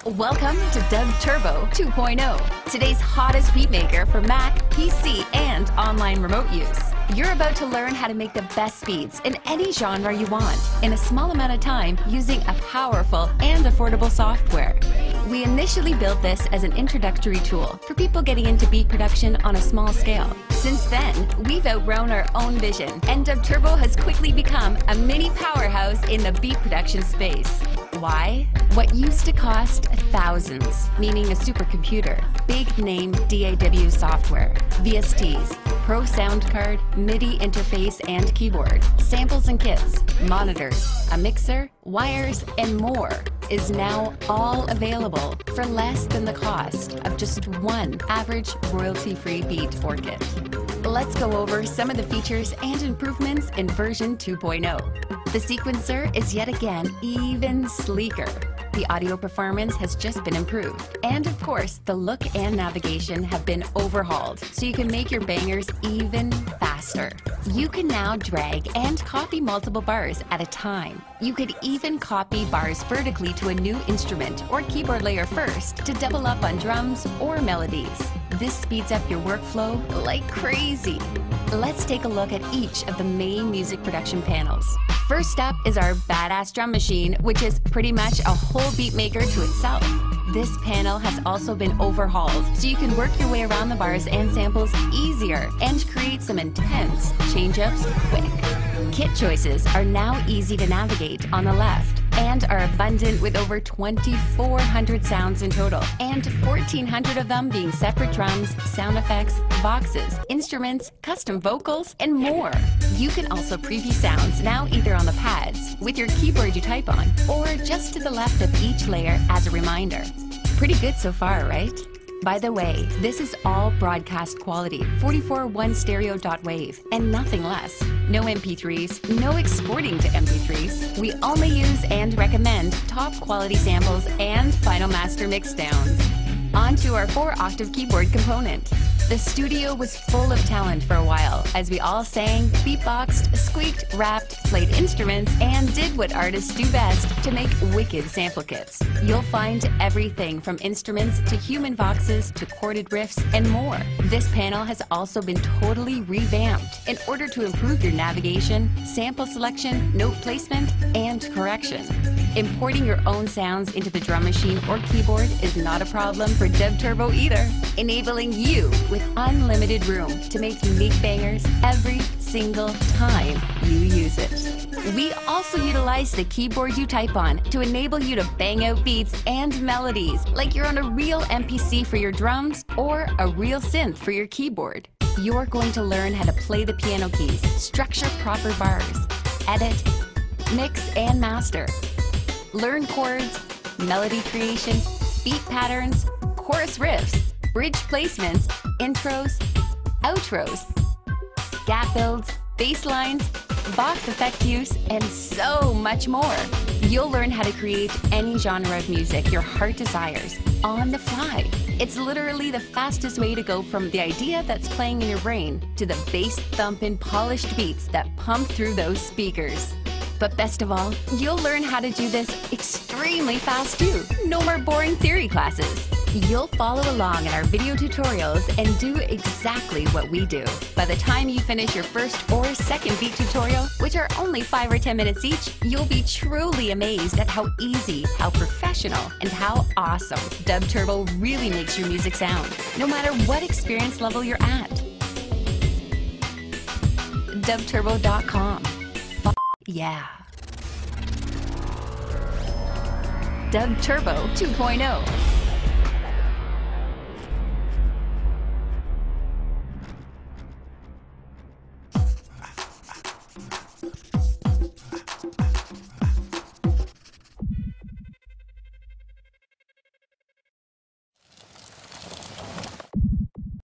Welcome to Dub Turbo 2.0, today's hottest beatmaker for Mac, PC, and online remote use. You're about to learn how to make the best beats in any genre you want in a small amount of time using a powerful and affordable software. We initially built this as an introductory tool for people getting into beat production on a small scale. Since then, we've outgrown our own vision, and Dub Turbo has quickly become a mini powerhouse in the beat production space. Why? What used to cost thousands, meaning a supercomputer, big name DAW software, VSTs, Pro Sound Card, MIDI interface and keyboard, samples and kits, monitors, a mixer, wires, and more is now all available for less than the cost of just one average royalty-free beat or kit. Let's go over some of the features and improvements in version 2.0. The sequencer is yet again even sleeker. The audio performance has just been improved. And of course, the look and navigation have been overhauled, so you can make your bangers even faster. You can now drag and copy multiple bars at a time. You could even copy bars vertically to a new instrument or keyboard layer first to double up on drums or melodies. This speeds up your workflow like crazy. Let's take a look at each of the main music production panels. First up is our badass drum machine, which is pretty much a whole beat maker to itself. This panel has also been overhauled, so you can work your way around the bars and samples easier and create some intense change-ups quick. Kit choices are now easy to navigate on the left and are abundant with over 2,400 sounds in total, and 1,400 of them being separate drums, sound effects, boxes, instruments, custom vocals, and more. You can also preview sounds now either on the pads, with your keyboard you type on, or just to the left of each layer as a reminder. Pretty good so far, right? By the way, this is all broadcast quality, 44.1 stereo .wave, and nothing less. No MP3s, no exporting to MP3s. We only use and recommend top quality samples and Final Master mixdowns. On to our 4-octave keyboard component. The studio was full of talent for a while, as we all sang, beatboxed, squeaked, rapped, played instruments, and did what artists do best to make wicked sample kits. You'll find everything from instruments to human voxes to chorded riffs and more. This panel has also been totally revamped in order to improve your navigation, sample selection, note placement, and correction. Importing your own sounds into the drum machine or keyboard is not a problem for Dub Turbo either, enabling you with unlimited room to make unique bangers every single time you use it. We also utilize the keyboard you type on to enable you to bang out beats and melodies like you're on a real MPC for your drums or a real synth for your keyboard. You're going to learn how to play the piano keys, structure proper bars, edit, mix, and master. Learn chords, melody creation, beat patterns, chorus riffs, bridge placements, intros, outros, gap builds, bass lines, box effect use, and so much more. You'll learn how to create any genre of music your heart desires on the fly. It's literally the fastest way to go from the idea that's playing in your brain to the bass thumping polished beats that pump through those speakers. But best of all, you'll learn how to do this extremely fast too. No more boring theory classes. You'll follow along in our video tutorials and do exactly what we do. By the time you finish your first or second beat tutorial, which are only 5 or 10 minutes each, you'll be truly amazed at how easy, how professional, and how awesome Dub Turbo really makes your music sound, no matter what experience level you're at. DubTurbo.com. Yeah. Dub Turbo 2.0.